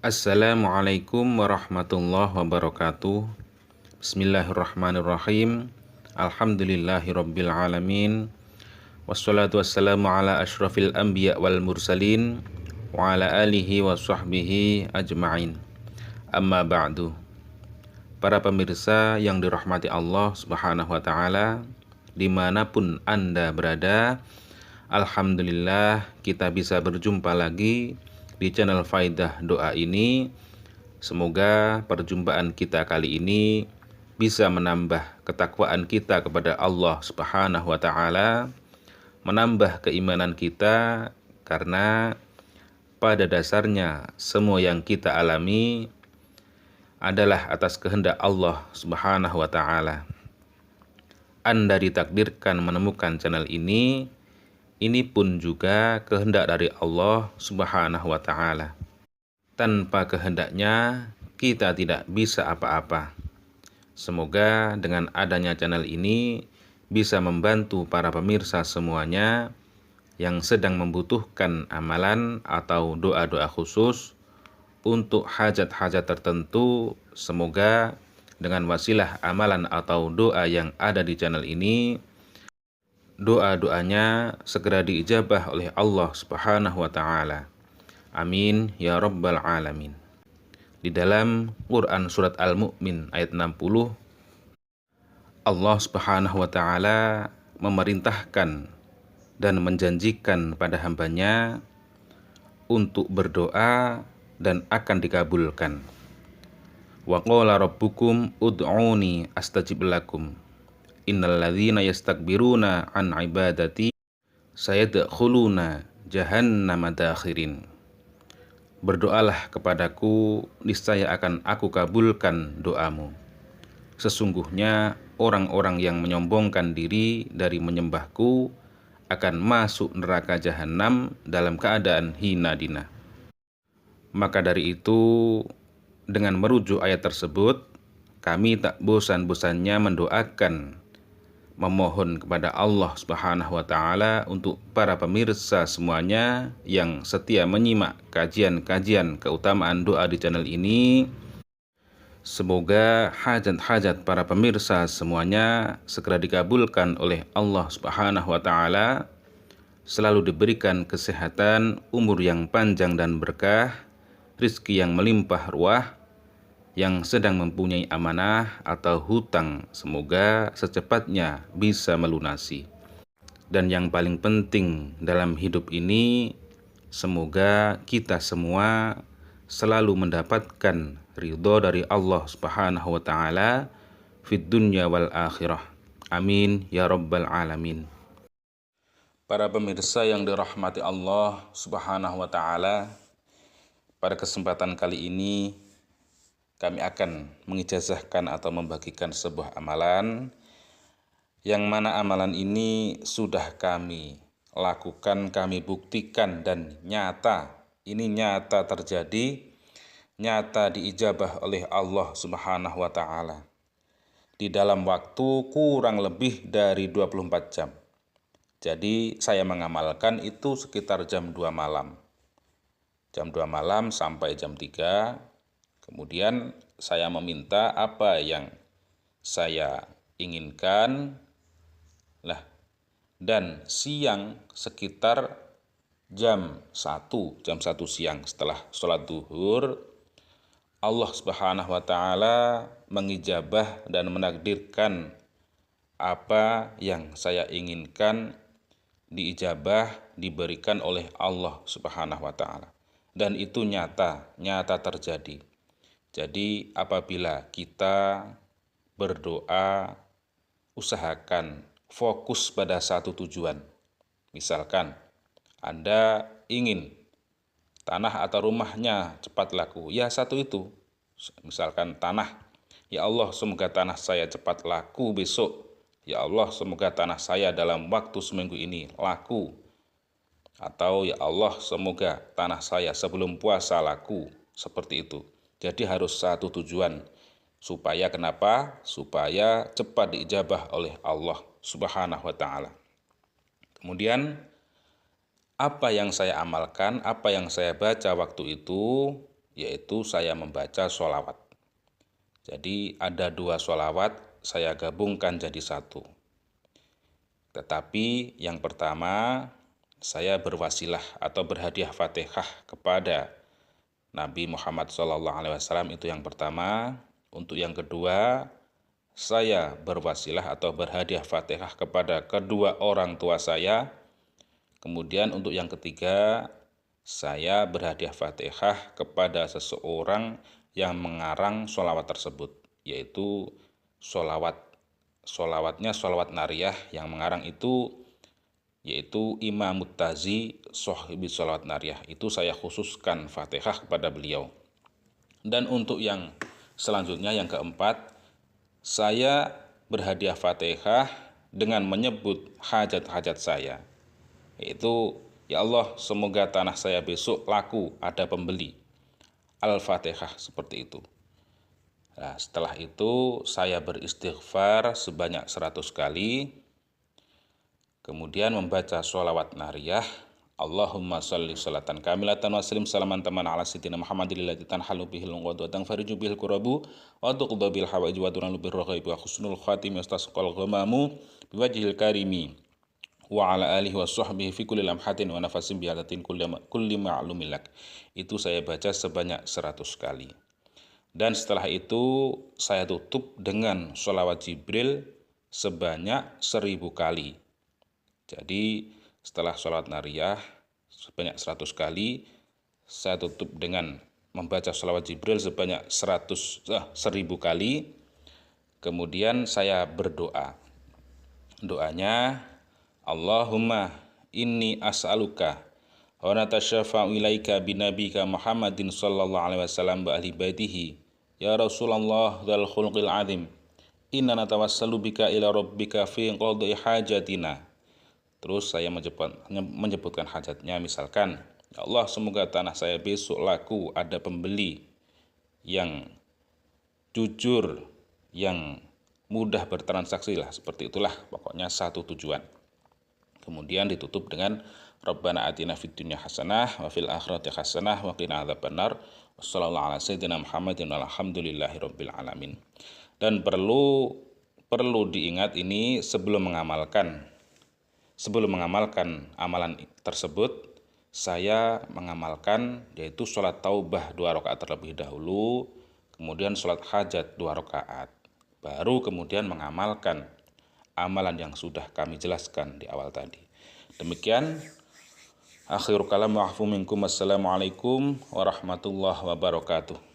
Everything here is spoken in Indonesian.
Assalamualaikum warahmatullahi wabarakatuh. Bismillahirrahmanirrahim. Alhamdulillahirabbil alamin. Wassalatu wassalamu ala asyrafil anbiya wal mursalin wa ala alihi wa sahbihi ajma'in. Amma ba'du. Para pemirsa yang dirahmati Allah Subhanahu wa taala, dimanapun Anda berada, alhamdulillah kita bisa berjumpa lagi di channel Faidah Doa ini. Semoga perjumpaan kita kali ini bisa menambah ketakwaan kita kepada Allah Subhanahu wa taala, menambah keimanan kita, karena pada dasarnya semua yang kita alami adalah atas kehendak Allah Subhanahu wa taala. Anda ditakdirkan menemukan channel ini pun juga kehendak dari Allah Subhanahu wa taala. Tanpa kehendaknya kita tidak bisa apa-apa. Semoga dengan adanya channel ini bisa membantu para pemirsa semuanya yang sedang membutuhkan amalan atau doa-doa khusus untuk hajat-hajat tertentu. Semoga dengan wasilah amalan atau doa yang ada di channel ini, doa-doanya segera diijabah oleh Allah Subhanahu wa taala. Amin ya rabbal alamin. Di dalam Quran surat Al-Mu'min ayat 60, Allah Subhanahu wa taala memerintahkan dan menjanjikan pada hambanya untuk berdoa dan akan dikabulkan. Wa qala rabbukum ud'uni astajib lakum. Innal ladzina yastakbiruna an ibadati sayadkhuluna jahannama dakhirin. Berdoalah kepadaku, niscaya akan aku kabulkan doamu. Sesungguhnya orang-orang yang menyombongkan diri dari menyembahku akan masuk neraka jahanam dalam keadaan hina dina. Maka dari itu, dengan merujuk ayat tersebut, kami tak bosan-bosannya mendoakan, memohon kepada Allah Subhanahu wa taala untuk para pemirsa semuanya yang setia menyimak kajian-kajian keutamaan doa di channel ini. Semoga hajat-hajat para pemirsa semuanya segera dikabulkan oleh Allah Subhanahu wa taala, selalu diberikan kesehatan, umur yang panjang dan berkah, rizki yang melimpah ruah. Yang sedang mempunyai amanah atau hutang, semoga secepatnya bisa melunasi. Dan yang paling penting dalam hidup ini, semoga kita semua selalu mendapatkan ridho dari Allah Subhanahu wa taala fid dunya wal akhirah. Amin ya rabbal alamin. Para pemirsa yang dirahmati Allah Subhanahu wa taala, pada kesempatan kali ini kami akan mengijazahkan atau membagikan sebuah amalan, yang mana amalan ini sudah kami lakukan, kami buktikan, dan nyata, ini nyata terjadi, nyata diijabah oleh Allah Subhanahu wa taala di dalam waktu kurang lebih dari 24 jam. Jadi saya mengamalkan itu sekitar jam 2 malam. Jam 2 malam sampai jam 3. Kemudian saya meminta apa yang saya inginkan. Dan siang sekitar jam 1 siang setelah sholat duhur, Allah Subhanahu wa taala mengijabah dan menakdirkan apa yang saya inginkan diijabah, diberikan oleh Allah Subhanahu wa taala. Dan itu nyata terjadi. Jadi apabila kita berdoa, usahakan fokus pada satu tujuan. Misalkan Anda ingin tanah atau rumahnya cepat laku, ya satu itu. Misalkan tanah, ya Allah semoga tanah saya cepat laku besok. Ya Allah semoga tanah saya dalam waktu seminggu ini laku. Atau ya Allah semoga tanah saya sebelum puasa laku. Seperti itu. Jadi harus satu tujuan. Supaya kenapa? Supaya cepat diijabah oleh Allah Subhanahu wa taala. Kemudian apa yang saya amalkan, apa yang saya baca waktu itu, yaitu saya membaca sholawat. Jadi ada 2 sholawat saya gabungkan jadi satu. Tetapi yang pertama saya berwasilah atau berhadiah Fatihah kepada Nabi Muhammad SAW, itu yang pertama. Untuk yang kedua, saya berwasilah atau berhadiah Fatihah kepada kedua orang tua saya. Kemudian untuk yang ketiga, saya berhadiah Fatihah kepada seseorang yang mengarang sholawat tersebut, yaitu sholawatnya sholawat nariyah. Yang mengarang itu yaitu Imam Muttazi Sohibi Sholawat Nariyah. Itu saya khususkan Fatihah kepada beliau. Dan untuk yang selanjutnya, yang keempat, saya berhadiah Fatihah dengan menyebut hajat-hajat saya, yaitu, ya Allah, semoga tanah saya besok laku, ada pembeli. Al-Fatihah, seperti itu. Nah, setelah itu saya beristighfar sebanyak 100 kali. Kemudian membaca sholawat nariyah. Allahumma sholli sholatan kamilatan wa sallim salaman taman ala sayyidina Muhammadin lillati tanhalu bihil unqad wa tanfariju bihil kurabu wa tuqda bil hawaij wa tunalu bir raghaib wa husnul khatim yastasqal ghamamu biwajhil karimi wa ala alihi wa sahbihi fi kulli lamhatin wa nafasin bihalatin kulli ma'lumilak. Itu saya baca sebanyak 100 kali. Dan setelah itu saya tutup dengan sholawat Jibril sebanyak 1000 kali. Jadi setelah sholat nariyah sebanyak 100 kali, saya tutup dengan membaca sholawat Jibril sebanyak 1000 kali. Kemudian saya berdoa. Doanya, Allahumma inni as'aluka wa natashafa'u ilaika binabika Muhammadin sallallahu alaihi wasallam wa ahli baitihi ya Rasulullah dzal khulqil azim inna natawassalu bika ila rabbika fi qadhi hajatina. Terus saya menyebutkan hajatnya, misalkan, ya Allah, semoga tanah saya besok laku, ada pembeli yang jujur, yang mudah bertransaksi lah, seperti itulah, pokoknya satu tujuan. Kemudian ditutup dengan Rabbana atina fid dunya hasanah wa fil akhirati hasanah wa qina adzabannar. Wassallallahu ala sayyidina Muhammadin walhamdulillahi rabbil alamin. Dan perlu diingat ini sebelum mengamalkan amalan tersebut, saya mengamalkan yaitu sholat taubah 2 rakaat terlebih dahulu, kemudian sholat hajat 2 rakaat, baru kemudian mengamalkan amalan yang sudah kami jelaskan di awal tadi. Demikian, akhirul kalam wa afu minkum. Assalamualaikum warahmatullahi wabarakatuh.